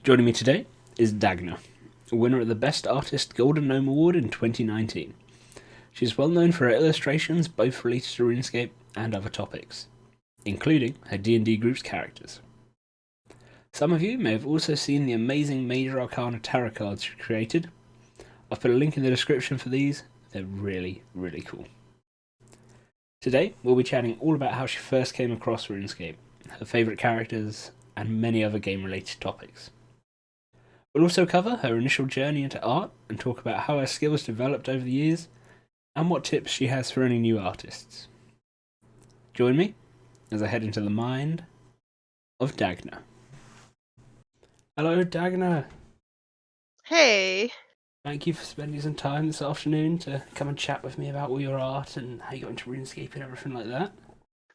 Joining me today is Dagna, a winner of the Best Artist Golden Gnome Award in 2019. She is well known for her illustrations both related to Runescape and other topics, including her D&D group's characters. Some of you may have also seen the amazing Major Arcana tarot cards she created. I've put a link in the description for these. They're really, really cool. Today, we'll be chatting all about how she first came across Runescape, her favourite characters, and many other game-related topics. We'll also cover her initial journey into art and talk about how her skills developed over the years and what tips she has for any new artists. Join me as I head into the mind of Dagna. Hello, Dagna. Hey. Thank you for spending some time this afternoon to come and chat with me about all your art and how you got into RuneScape and everything like that.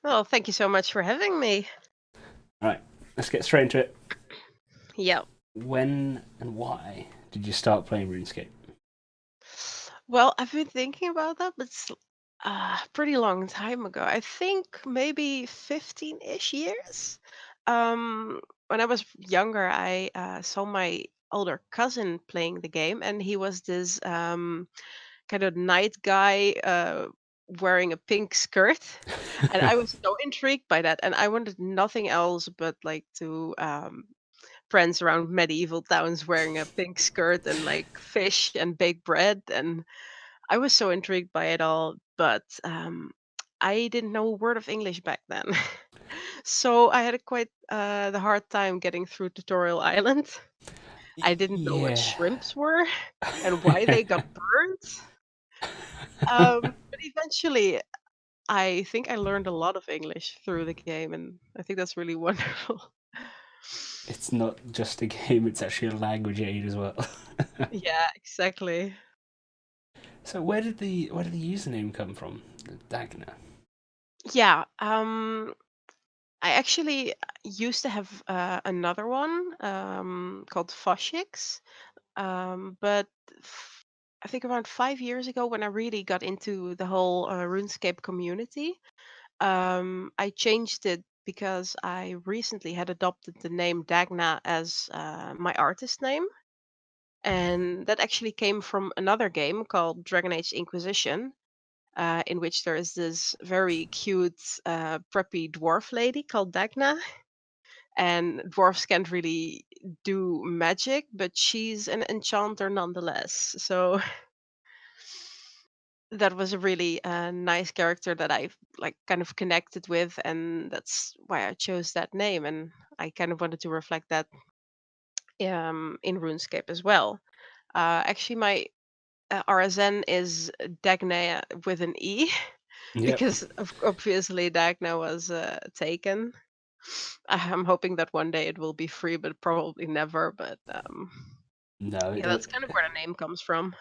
Well, thank you so much for having me. Alright, let's get straight into it. Yep. When and why did you start playing RuneScape? Well, I've been thinking about that, but it's a pretty long time ago. I think maybe 15-ish years. When I was younger, I saw my older cousin playing the game, and he was this kind of knight guy wearing a pink skirt. And I was so intrigued by that, and I wanted nothing else but like to friends around medieval towns wearing a pink skirt and like fish and baked bread, and I was so intrigued by it all, but I didn't know a word of English back then. So I had a quite the hard time getting through Tutorial Island. I didn't know what shrimps were and why they got burnt. But eventually I think I learned a lot of English through the game, and I think that's really wonderful. It's not just a game, it's actually a language aid as well. Yeah, exactly. So where did the username come from? Dagna. Yeah, I actually used to have another one called Foshix, but I think around 5 years ago, when I really got into the whole RuneScape community, I changed it because I recently had adopted the name Dagna as my artist name. And that actually came from another game called Dragon Age Inquisition, in which there is this very cute, preppy dwarf lady called Dagna. And dwarfs can't really do magic, but she's an enchanter nonetheless. So that was a really nice character that I like kind of connected with, and that's why I chose that name. And I kind of wanted to reflect that in RuneScape as well. Actually, my RSN is Dagna with an E Yep. because obviously Dagna was taken. I'm hoping that one day it will be free, but probably never. But No, yeah, that's kind of where the name comes from.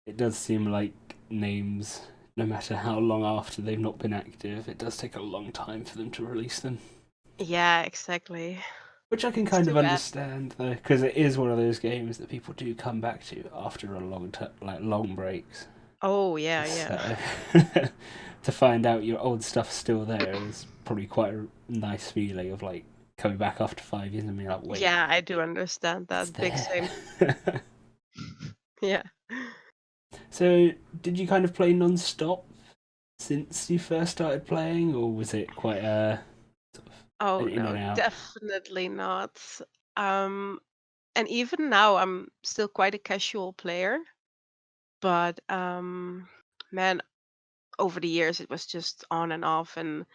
it does seem like names, no matter how long after they've not been active, it does take a long time for them to release them. Yeah, exactly. Which I can It's kind of too bad. understand though, because it is one of those games that people do come back to after a long breaks. Oh yeah, yeah. So to find out your old stuff's still there is probably quite a nice feeling of like coming back after 5 years and being like, wait, Yeah, I do understand it's that. Big there. same. Yeah. So did you kind of play non-stop since you first started playing, or was it quite sort of Oh an in no, and out? definitely not. Um, and even now, I'm still quite a casual player. But man, over the years, it was just on and off, and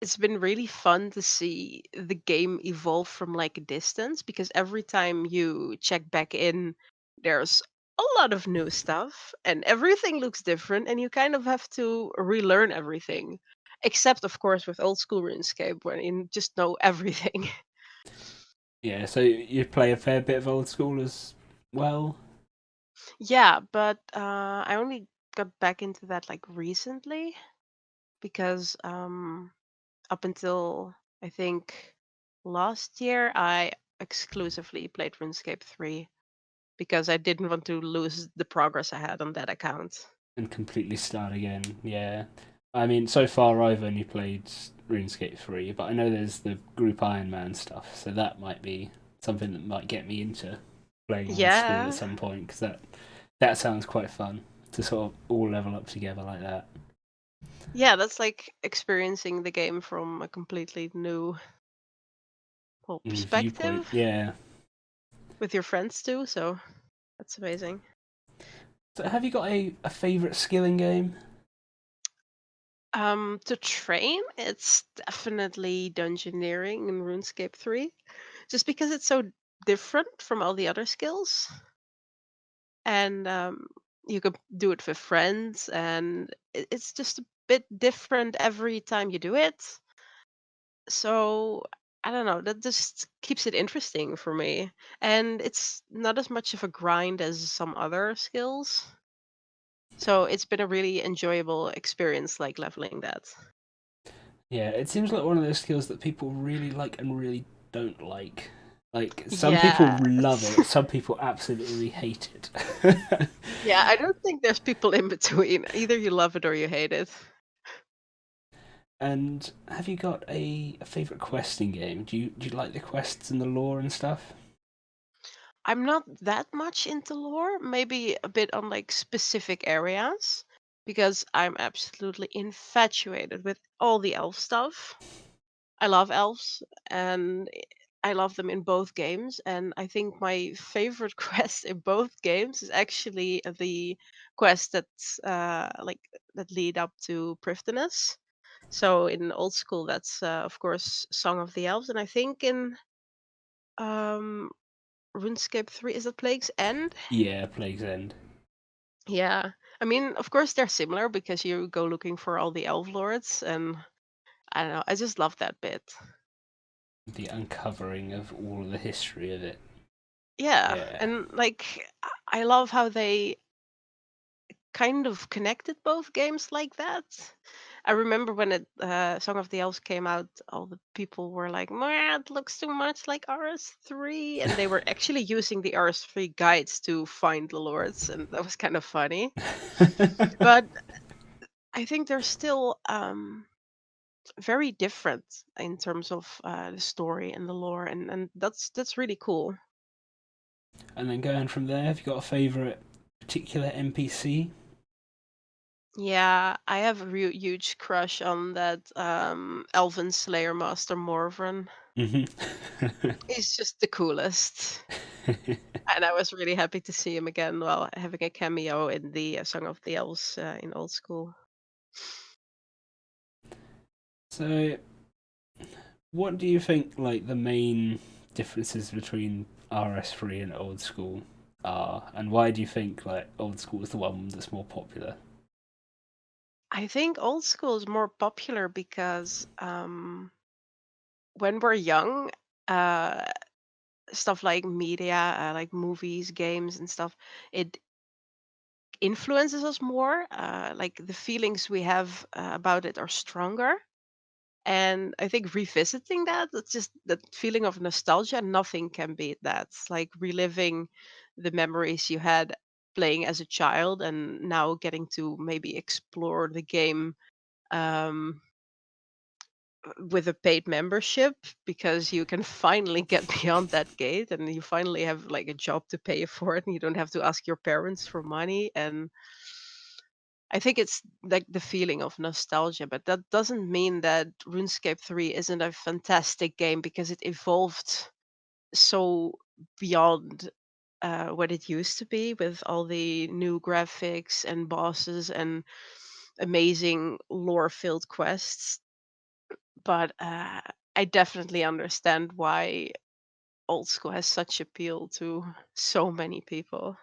it's been really fun to see the game evolve from like a distance, because every time you check back in, there's a lot of new stuff and everything looks different, and you kind of have to relearn everything. Except of course with old school RuneScape, where you just know everything. Yeah, so you play a fair bit of old school as well. Yeah, but I only got back into that like recently, because up until I think last year, I exclusively played RuneScape 3 because I didn't want to lose the progress I had on that account. And completely start again. Yeah, I mean, so far I've only played RuneScape 3, but I know there's the group Iron Man stuff, so that might be something that might get me into playing old school at Yeah. some point, because that sounds quite fun to sort of all level up together like that. Yeah, that's like experiencing the game from a completely new, well, Viewpoint, perspective yeah. with your friends too, so that's amazing. So have you got a favourite skilling game? To train, it's definitely dungeoneering in RuneScape 3, just because it's so different from all the other skills. And you could do it with friends, and it's just a bit different every time you do it. So I don't know, that just keeps it interesting for me. And it's not as much of a grind as some other skills. So it's been a really enjoyable experience, like leveling that. Yeah, it seems like one of those skills that people really like and really don't like. Like some people Yeah. love it, some people absolutely hate it. Yeah, I don't think there's people in between. Either you love it or you hate it. And have you got a favourite questing game? Do you like the quests and the lore and stuff? I'm not that much into lore, maybe a bit on like specific areas, because I'm absolutely infatuated with all the elf stuff. I love elves, and I love them in both games. And I think my favorite quest in both games is actually the quest that's that lead up to Prifddinas. So in old school, that's of course Song of the Elves, and I think in um, RuneScape 3 is it Plague's End. Yeah, Plague's End. Yeah, I mean, of course they're similar because you go looking for all the elf lords, and I don't know, I just love that bit. The uncovering of all of the history of it. Yeah, Yeah. and like I love how they kind of connected both games like that. I remember when Song of the Elves came out, all the people were like, "Man, it looks too much like RS3," and they were actually using the RS3 guides to find the lords, and that was kind of funny. But I think they're still very different in terms of the story and the lore, and that's really cool. And then going from there, have you got a favourite particular NPC? Yeah, I have a real huge crush on that Elven Slayer Master Morvran. Hmm. He's just the coolest. And I was really happy to see him again while having a cameo in the Song of the Elves in old school. So, what do you think like the main differences between RS3 and old school are, and why do you think like old school is the one that's more popular? I think old school is more popular because when we're young, uh, stuff like media, like movies, games, and stuff, it influences us more. Like the feelings we have about it are stronger. And I think revisiting that, that's just that feeling of nostalgia. Nothing can beat that. It's like reliving the memories you had playing as a child and now getting to maybe explore the game um, with a paid membership because you can finally get beyond that gate and you finally have like a job to pay for it and you don't have to ask your parents for money. And I think it's like the feeling of nostalgia, but that doesn't mean that RuneScape 3 isn't a fantastic game because it evolved so beyond what it used to be with all the new graphics and bosses and amazing lore filled quests. But I definitely understand why old school has such appeal to so many people.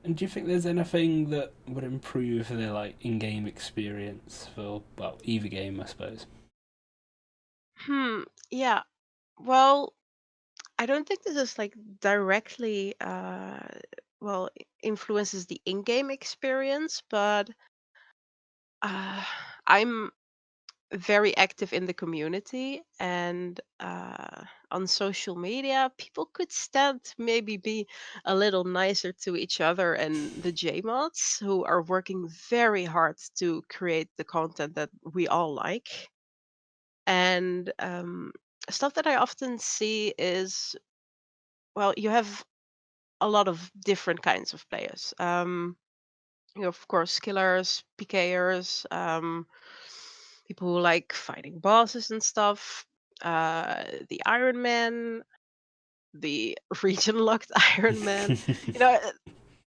And do you think there's anything that would improve their like in-game experience for well either game, I suppose? Hmm. Yeah. Well, I don't think this is like directly influences the in-game experience, but uh I'm very active in the community and on social media people could stand to maybe be a little nicer to each other and the JMods who are working very hard to create the content that we all like. And stuff that I often see is, well, you have a lot of different kinds of players. You have, of course, killers, PKers, people who like fighting bosses and stuff. The Iron Man, the region locked Iron Man. You know,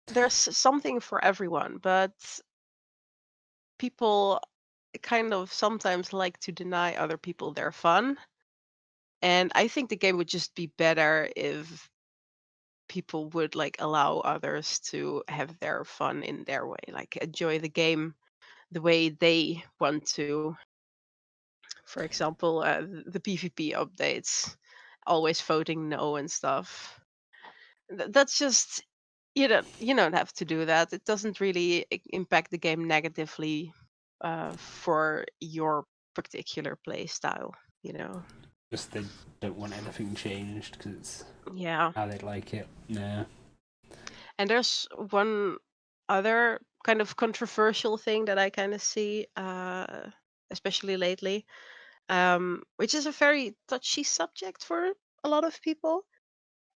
there's something for everyone, but people kind of sometimes like to deny other people their fun. And I think the game would just be better if people would like allow others to have their fun in their way, like enjoy the game the way they want to. For example, the PvP updates, always voting no and stuff. That's just, you don't have to do that. It doesn't really impact the game negatively for your particular play style. You know. Just they don't want anything changed because it's Yeah. how they like it. Yeah. And there's one other kind of controversial thing that I kind of see, especially lately, which is a very touchy subject for a lot of people.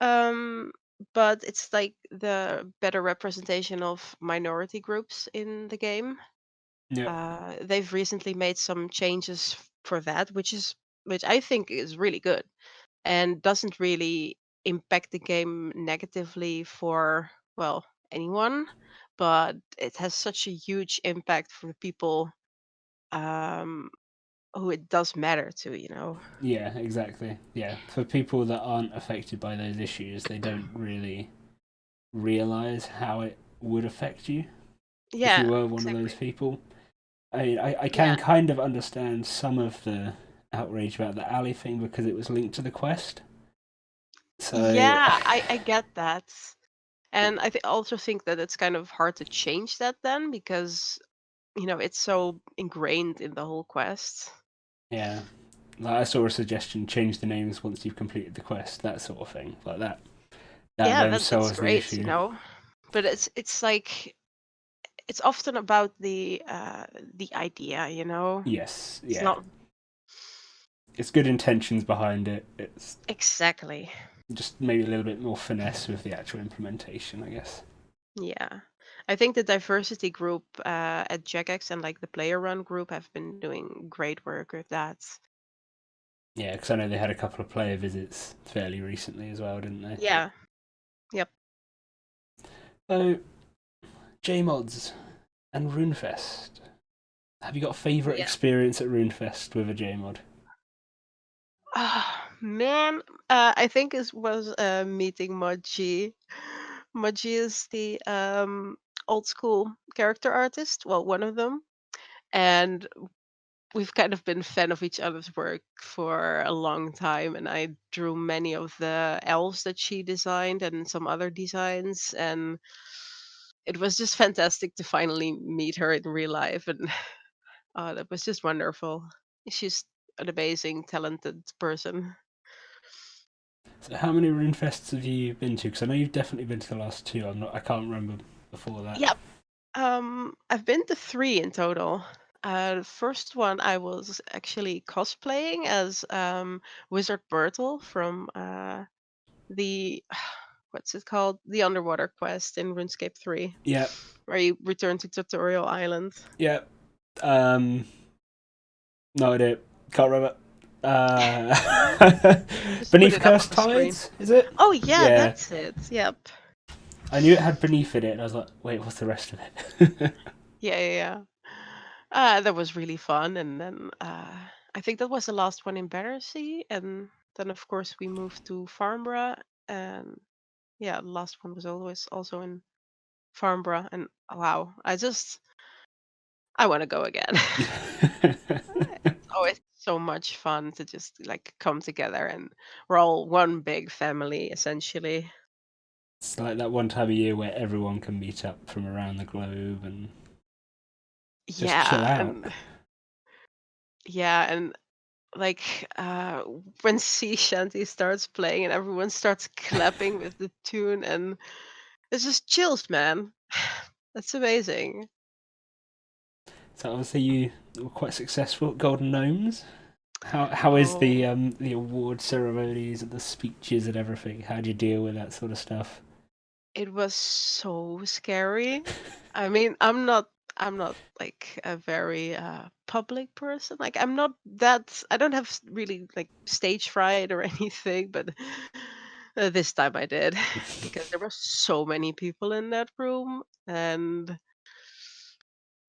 Um, but it's like the better representation of minority groups in the game. Yeah. They've recently made some changes for that, which I think is really good and doesn't really impact the game negatively for, well, anyone, but it has such a huge impact for the people um who it does matter to. Yeah, exactly. Yeah, for people that aren't affected by those issues, they don't really realize how it would affect you if you Yeah, were one of those exactly. people. I mean, I can Yeah. kind of understand some of the outrage about the alley thing because it was linked to the quest. So, Yeah, I get that. And also think that it's kind of hard to change that then, because it's so ingrained in the whole quest. yeah, like I saw a suggestion: change the names once you've completed the quest, that sort of thing, like that. That Yeah, then that's solves the great, issue. but it's like it's often about the idea. Yes, It's yeah, not it's good intentions behind it. It's exactly. just maybe a little bit more finesse with the actual implementation, I guess. Yeah. I think the diversity group at Jagex and like the player run group have been doing great work with that. Yeah, because I know they had a couple of player visits fairly recently as well, didn't they? Yeah. Yep. So, JMods and Runefest. Have you got a favourite Yeah. experience at Runefest with a JMod? Ah, man, I think it was meeting Moji. Moji is the old school character artist, well, one of them, and we've kind of been fan of each other's work for a long time. And I drew many of the elves that she designed and some other designs, and it was just fantastic to finally meet her in real life, and that was just wonderful. She's an amazing, talented person. So, how many Runefests have you been to? Because I know you've definitely been to the last two. I can't remember before that. Yep. I've been to 3 in total. The first one I was actually cosplaying as Wizard Bertle from the what's it called? The underwater quest in RuneScape 3, Yeah, where you return to Tutorial Island. yeah. Um, no idea. Can't remember. Just put Beneath it up on Cursed the screen. Tides, is it? Oh yeah, Yeah. that's it. Yep. I knew it had Beneath in it, and I was like, wait, what's the rest of it? Yeah, yeah, yeah. That was really fun. And then I think that was the last one in Battersea. And then, of course, we moved to Farnborough. And yeah, the last one was always also in Farnborough. And wow, I want to go again. It's always so much fun to just like come together, and we're all one big family essentially. It's like that one time a year where everyone can meet up from around the globe and just chill Yeah, out. and like when sea shanty starts playing and everyone starts clapping with the tune, and it's just chills, man. That's amazing. So obviously you were quite successful at Golden Gnomes. How is Oh, the award ceremonies and the speeches and everything? How do you deal with that sort of stuff? it was so scary. I mean, I'm not like a very public person. Like I'm not that I don't have really like stage fright or anything, but this time I did because there were so many people in that room and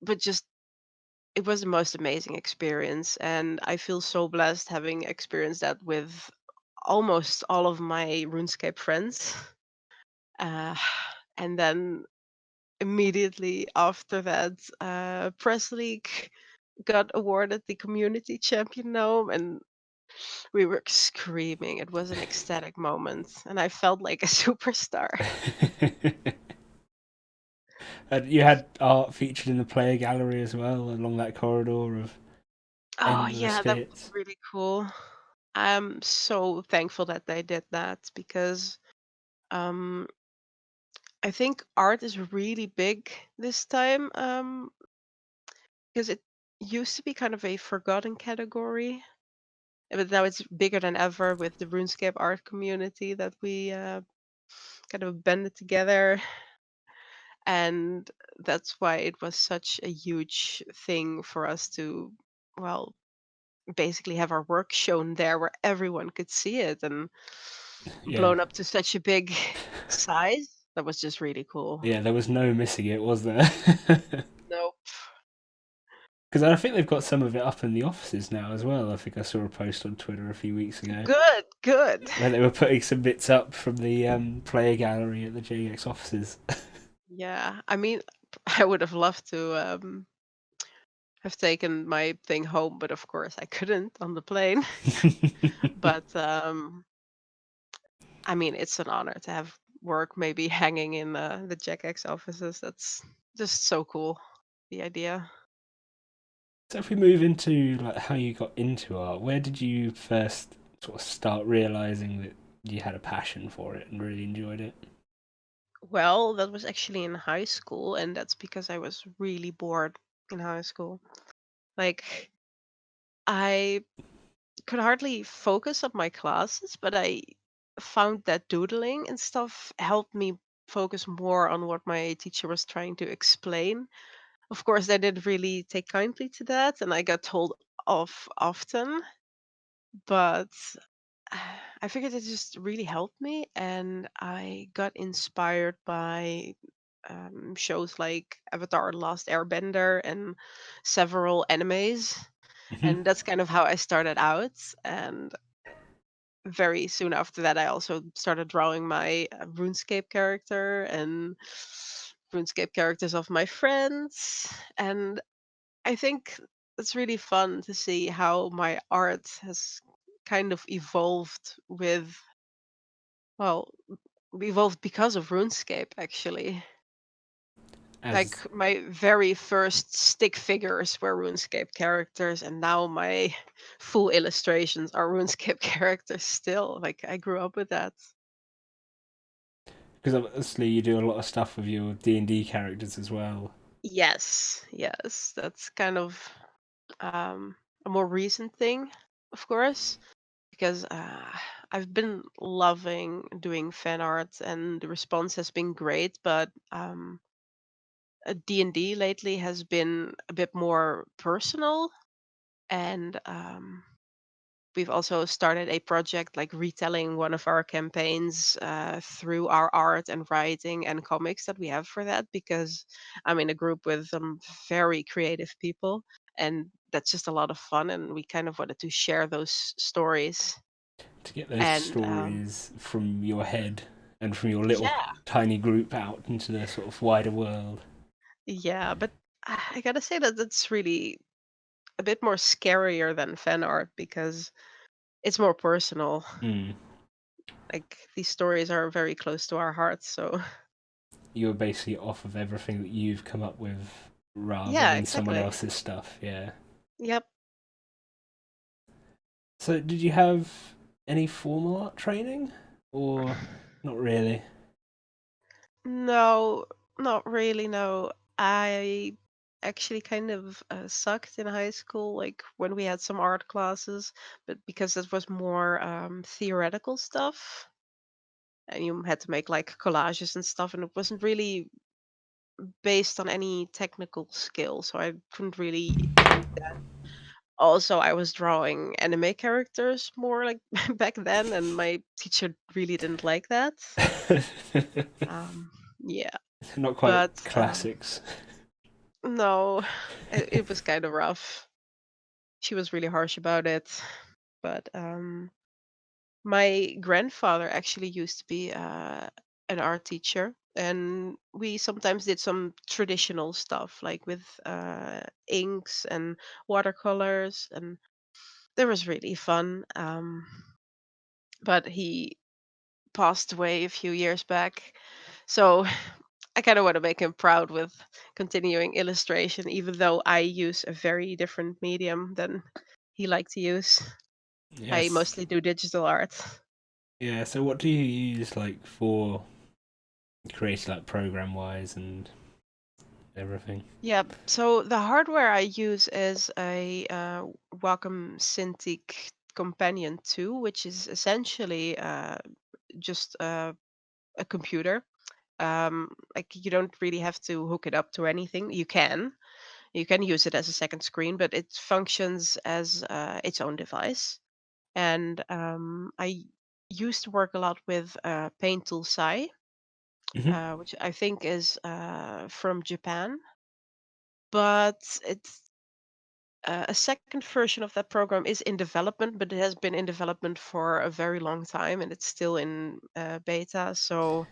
but just it was the most amazing experience and I feel so blessed having experienced that with almost all of my RuneScape friends. Uh, and then immediately after that, Press League got awarded the community champion gnome, and we were screaming. It was an ecstatic moment, and I felt like a superstar. And you had art featured in the player gallery as well, along that corridor of Oh endless yeah, that was bits. really cool. I'm so thankful that they did that because um, I think art is really big this time because it used to be kind of a forgotten category. But now it's bigger than ever with the RuneScape art community that we kind of banded together. And that's why it was such a huge thing for us to, well, basically have our work shown there where everyone could see it and Yeah, blown up to such a big size. That was just really cool. yeah. There was no missing it, was there? Nope. Because I think they've got some of it up in the offices now as well. I think I saw a post on Twitter a few weeks ago Good, good. where they were putting some bits up from the player gallery at the JX offices. Yeah, I mean, I would have loved to have taken my thing home, but of course I couldn't on the plane. But I mean, it's an honor to have work maybe hanging in the JackX offices. That's just so cool. The idea. So if we move into like how you got into art, where did you first sort of start realizing that you had a passion for it and really enjoyed it? Well, that was actually in high school, and that's because I was really bored in high school. Like, I could hardly focus on my classes, but I found that doodling and stuff helped me focus more on what my teacher was trying to explain. Of course, I didn't really take kindly to that, and I got told off often, but I figured it just really helped me, and I got inspired by shows like Avatar: The Last Airbender and several animes, Hmm. and that's kind of how I started out. And very soon after that, I also started drawing my RuneScape character and RuneScape characters of my friends, and I think it's really fun to see how my art has kind of evolved with, well, evolved because of RuneScape actually. Like As my very first stick figures were RuneScape characters, and now my full illustrations are RuneScape characters still. Like I grew up with that. because obviously you do a lot of stuff with your D&D characters as well. Yes, yes, that's kind of um, a more recent thing, of course, because I've been loving doing fan art and the response has been great, but D&D lately has been a bit more personal and we've also started a project like retelling one of our campaigns through our art and writing and comics that we have for that because I'm in a group with some very creative people and that's just a lot of fun and we kind of wanted to share those stories To get those and stories from your head and from your little yeah, tiny group out into the sort of wider world. yeah, but I gotta say that that's really a bit more scarier than fan art because it's more personal. Mm. Like these stories are very close to our hearts, so You're basically off of everything that you've come up with rather yeah, than someone exactly. else's stuff, yeah. Yep. So did you have any formal art training? Or not really? No, not really, no. I actually kind of sucked in high school, like when we had some art classes, but because it was more theoretical stuff, and you had to make like collages and stuff, and it wasn't really based on any technical skill, so I couldn't really use that. Also, I was drawing anime characters more like back then, and my teacher really didn't like that. Um, yeah, Not quite but classics. no, it was kind of rough. She was really harsh about it. But my grandfather actually used to be an art teacher, and we sometimes did some traditional stuff, like with inks and watercolors, and that was really fun. But he passed away a few years back, so I kind of want to make him proud with continuing illustration, even though I use a very different medium than he liked to use. I Yes. mostly do digital art. Yeah, so what do you use like for creating like program wise and everything? Yeah, so the hardware I use is a Wacom Cintiq Companion 2, which is essentially just a computer. Like you don't really have to hook it up to anything. You can use it as a second screen, but it functions as its own device. And I used to work a lot with Paint Tool Sai, Hmm. which I think is from Japan, but it's a second version of that program is in development, but it has been in development for a very long time, and it's still in beta. So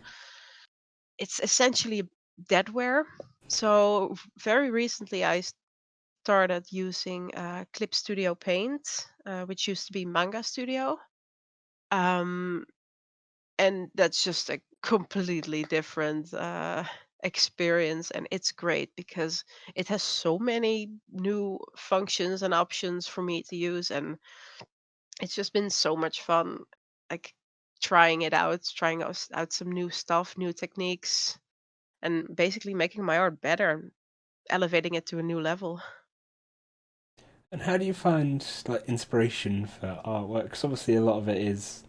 it's essentially deadware. So very recently, I started using Clip Studio Paint, which used to be Manga Studio. Um, and that's just a completely different experience, and it's great because it has so many new functions and options for me to use, and it's just been so much fun, like trying it out, trying out some new stuff, new techniques, and basically making my art better and elevating it to a new level. And how do you find like inspiration for artwork? Because obviously a lot of it is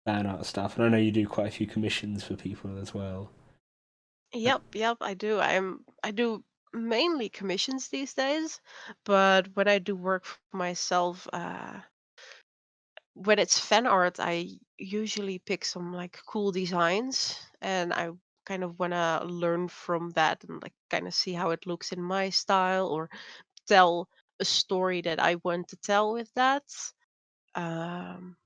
fan art stuff, and I know you do quite a few commissions for people as well. Yep, I do. I do mainly commissions these days, but when I do work for myself, when it's fan art, I usually pick some like cool designs, and I kind of want to learn from that and like kind of see how it looks in my style, or tell a story that I want to tell with that. Um,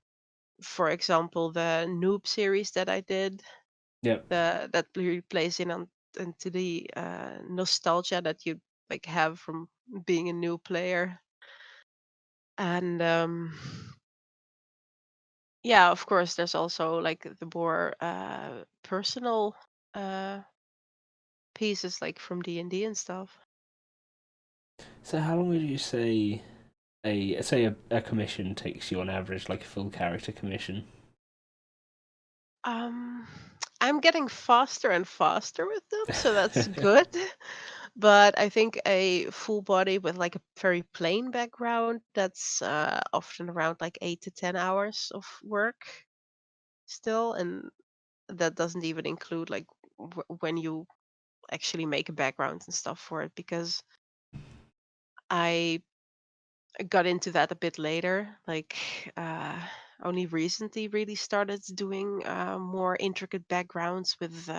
for example, the Noob series that I did, Yep. that really plays into the nostalgia that you like have from being a new player, and yeah, of course, there's also like the more personal uh, pieces, like from D&D and stuff. So how long would you say a commission takes you on average, like a full character commission? Um, I'm getting faster and faster with them, so that's good. But I think a full body with like a very plain background, that's often around like 8 to 10 hours of work still, and that doesn't even include like when you actually make a background and stuff for it, because I got into that a bit later, like uh, only recently really started doing more intricate backgrounds with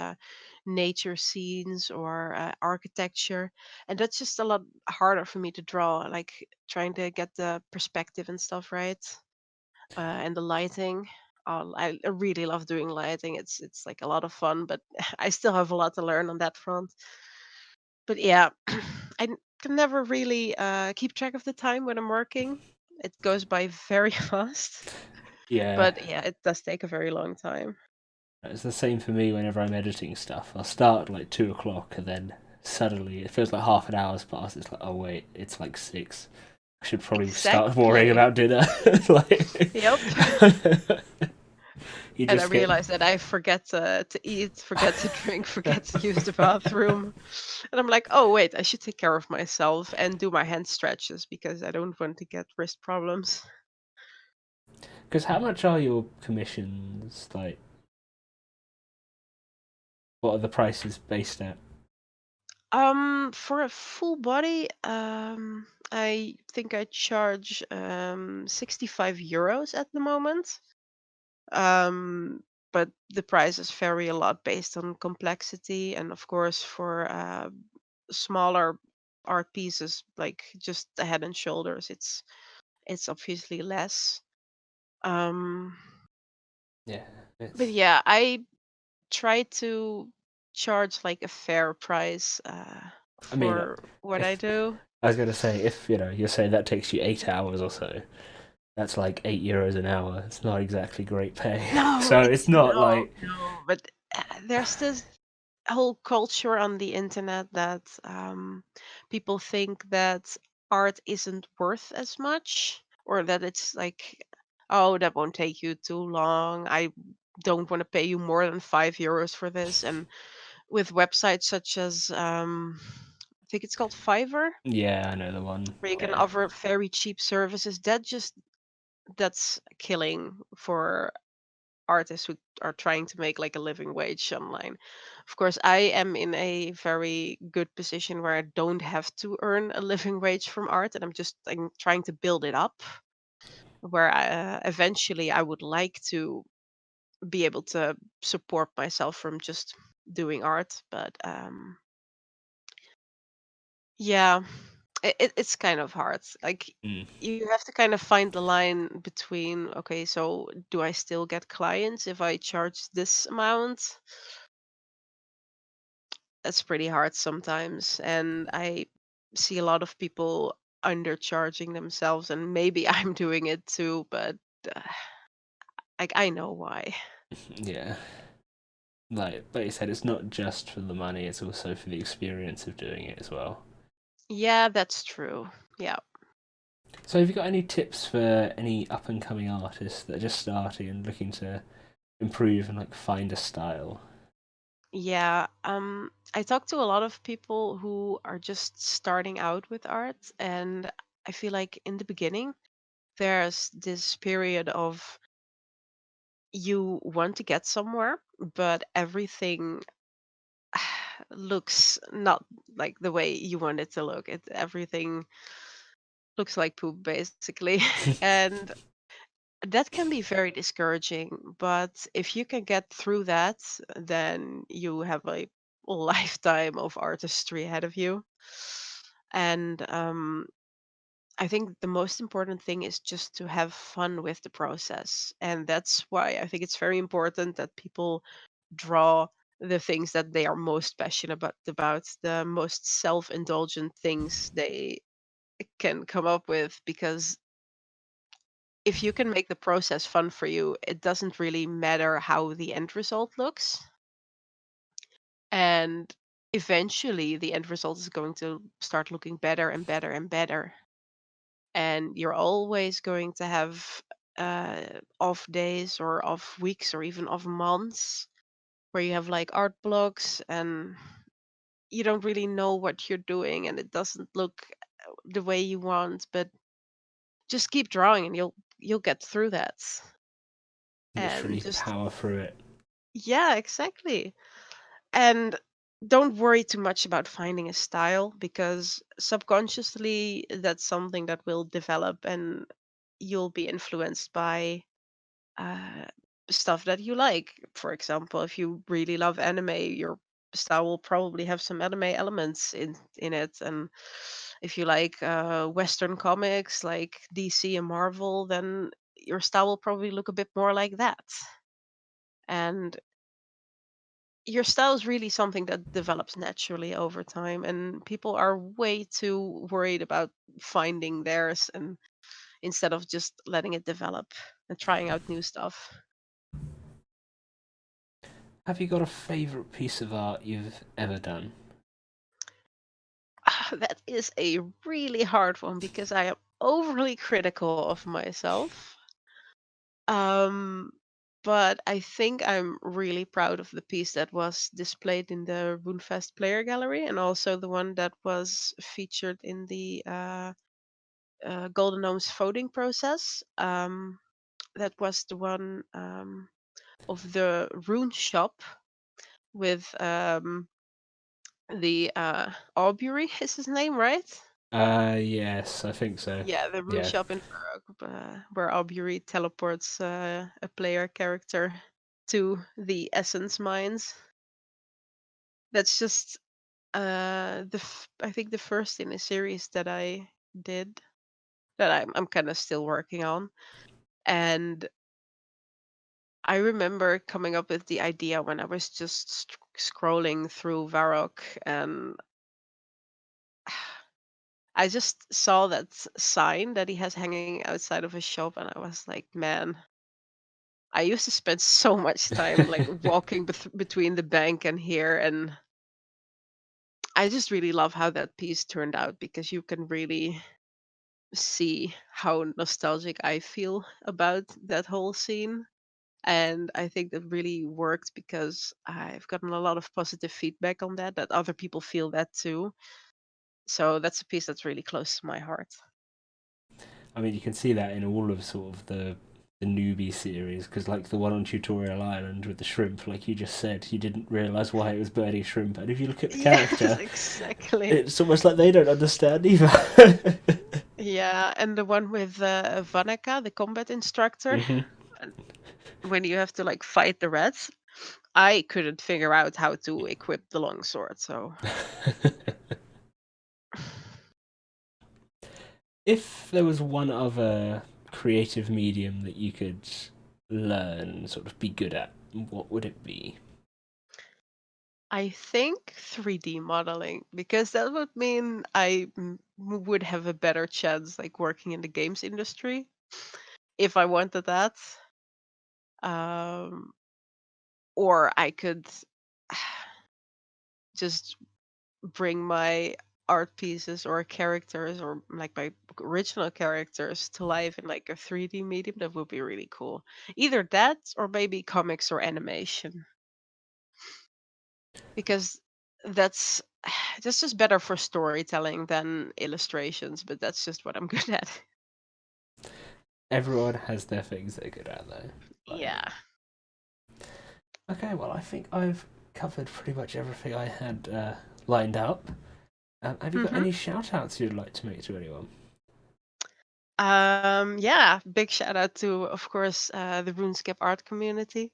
nature scenes or architecture, and that's just a lot harder for me to draw, like trying to get the perspective and stuff right, and the lighting. I really love doing lighting. It's like a lot of fun, but I still have a lot to learn on that front. But yeah, can never really keep track of the time when I'm working. It goes by very fast. Yeah, But yeah, it does take a very long time. it's the same for me whenever I'm editing stuff. I'll start at like 2 o'clock, and then suddenly it feels like half an hour's passed. It's like, oh wait, it's like 6. I should probably start worrying Exactly. about dinner. Like, Yep. You And I just get realized that I forget to eat, forget to drink, forget to use the bathroom. And I'm like, oh, wait, I should take care of myself and do my hand stretches because I don't want to get wrist problems. because how much are your commissions? Like, what are the prices based at? For a full body, I think I charge 65 euros at the moment. Um, but the prices vary a lot based on complexity, and of course, for smaller art pieces like just the head and shoulders, it's obviously less. Um, Yeah, but it's. yeah, I try to charge like a fair price I mean, for what I if do. I was gonna say, if you're saying that takes you 8 hours or so, that's like €8 an hour. It's not exactly great pay. No, So it's it's not like, no, but there's this whole culture on the internet that people think that art isn't worth as much, or that it's like, oh, that won't take you too long. I don't want to pay you more than 5 euros for this. And with websites such as I think it's called Fiverr, yeah, I know the one. where you can Yeah, offer very cheap services, that's killing for artists who are trying to make like a living wage online. Of course, I am in a very good position where I don't have to earn a living wage from art, and I'm trying to build it up. Where eventually I would like to be able to support myself from just doing art, but yeah, it's kind of hard. Like mm, you have to kind of find the line between, okay, so do I still get clients if I charge this amount? That's pretty hard sometimes, and I see a lot of people undercharging themselves, and maybe I'm doing it too, but uh, like I know why. yeah. Like you said, it's not just for the money; it's also for the experience of doing it as well. Yeah, that's true. Yeah. So, have you got any tips for any up and coming artists that are just starting and looking to improve and like find a style? Yeah, I talk to a lot of people who are just starting out with art, and I feel like in the beginning there's this period of you want to get somewhere, but everything looks not like the way you want it to look. Everything looks like poop basically. And that can be very discouraging, but if you can get through that, then you have a lifetime of artistry ahead of you. And I think the most important thing is just to have fun with the process. And that's why I think it's very important that people draw the things that they are most passionate about the most self-indulgent things they can come up with, because if you can make the process fun for you, it doesn't really matter how the end result looks. And eventually, the end result is going to start looking better and better and better. And you're always going to have off days or off weeks or even off months where you have like art blocks and you don't really know what you're doing and it doesn't look the way you want, but just keep drawing and you'll get through that. And Literally just power through it. yeah, exactly. And don't worry too much about finding a style, because subconsciously that's something that will develop and you'll be influenced by uh, stuff that you like. For example, if you really love anime, your style will probably have some anime elements in it. And if you like Western comics like DC and Marvel, then your style will probably look a bit more like that. And your style is really something that develops naturally over time, and people are way too worried about finding theirs and instead of just letting it develop and trying out new stuff. Have you got a favourite piece of art you've ever done? That is a really hard one because I am overly critical of myself. Um, but I think I'm really proud of the piece that was displayed in the Runefest player gallery, and also the one that was featured in the Golden Gnome's voting process. That was the one of the rune shop with the Aubrey is his name, right? Yes, I think so. Yeah, the rune Yeah. shop in Varrock, where Aubrey teleports a player character to the Essence Mines. That's just I think the first in a series that I did that I'm kind of still working on. And I remember coming up with the idea when I was just scrolling through Varrock, and I just saw that sign that he has hanging outside of his shop, and I was like, man, I used to spend so much time like walking between the bank and here, and I just really love how that piece turned out because you can really see how nostalgic I feel about that whole scene. And I think that really worked because I've gotten a lot of positive feedback on that, that other people feel that too. So that's a piece that's really close to my heart. I mean, you can see that in all of sort of the newbie series, because like the one on Tutorial Island with the shrimp, like you just said, you didn't realise why it was birdie shrimp, and if you look at the Yes, character, exactly. it's almost like they don't understand either. Yeah, and the one with Vaneka, the combat instructor, Hmm. and when you have to like fight the rats, I couldn't figure out how to equip the longsword. So If there was one other creative medium that you could learn, sort of be good at, what would it be? I think 3D modeling, because that would mean I would have a better chance like working in the games industry if I wanted that. Um, or I could just bring my art pieces or characters or like my original characters to life in like a 3D medium. That would be really cool. Either that or maybe comics or animation, because that's that's just better for storytelling than illustrations, but that's just what I'm good at. Everyone has their things they're good at, though. Like, Yeah. okay, well, I think I've covered pretty much everything I had lined up. Have you got hmm any shout outs you'd like to make to anyone? Yeah, big shout out to, of course, the RuneScape art community.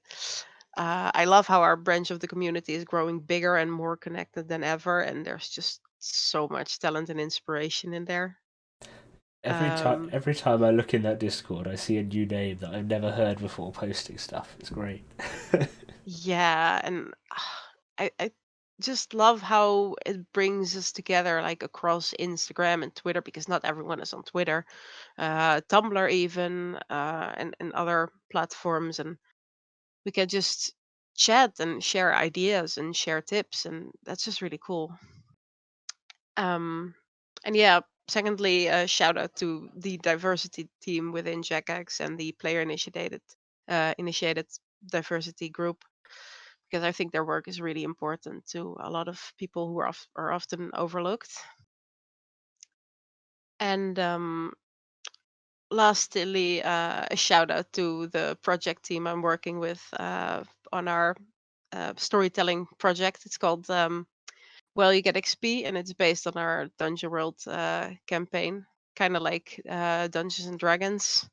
I love how our branch of the community is growing bigger and more connected than ever, and there's just so much talent and inspiration in there. Um, Every time I look in that Discord, I see a new name that I've never heard before posting stuff. It's great. yeah, and I just love how it brings us together, like across Instagram and Twitter, because not everyone is on Twitter, Tumblr even, and other platforms, and we can just chat and share ideas and share tips, and that's just really cool. Um, and yeah, secondly, a shout out to the diversity team within Jagex and the player initiated diversity group, because I think their work is really important to a lot of people who are often overlooked. And lastly, a shout out to the project team I'm working with on our storytelling project. It's called Well, You Get XP, and it's based on our Dungeon World campaign, kind of like Dungeons and Dragons.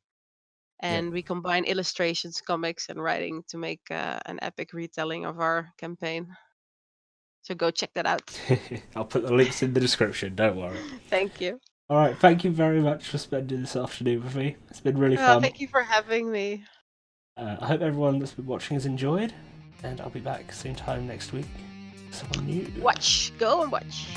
Yep. And we combine illustrations, comics, and writing to make an epic retelling of our campaign. So go check that out. I'll put the links in the description, don't worry. Thank you. Alright, thank you very much for spending this afternoon with me. It's been really fun. Thank you for having me. I hope everyone that's been watching has enjoyed, and I'll be back same time next week with someone new. Watch. Go and watch.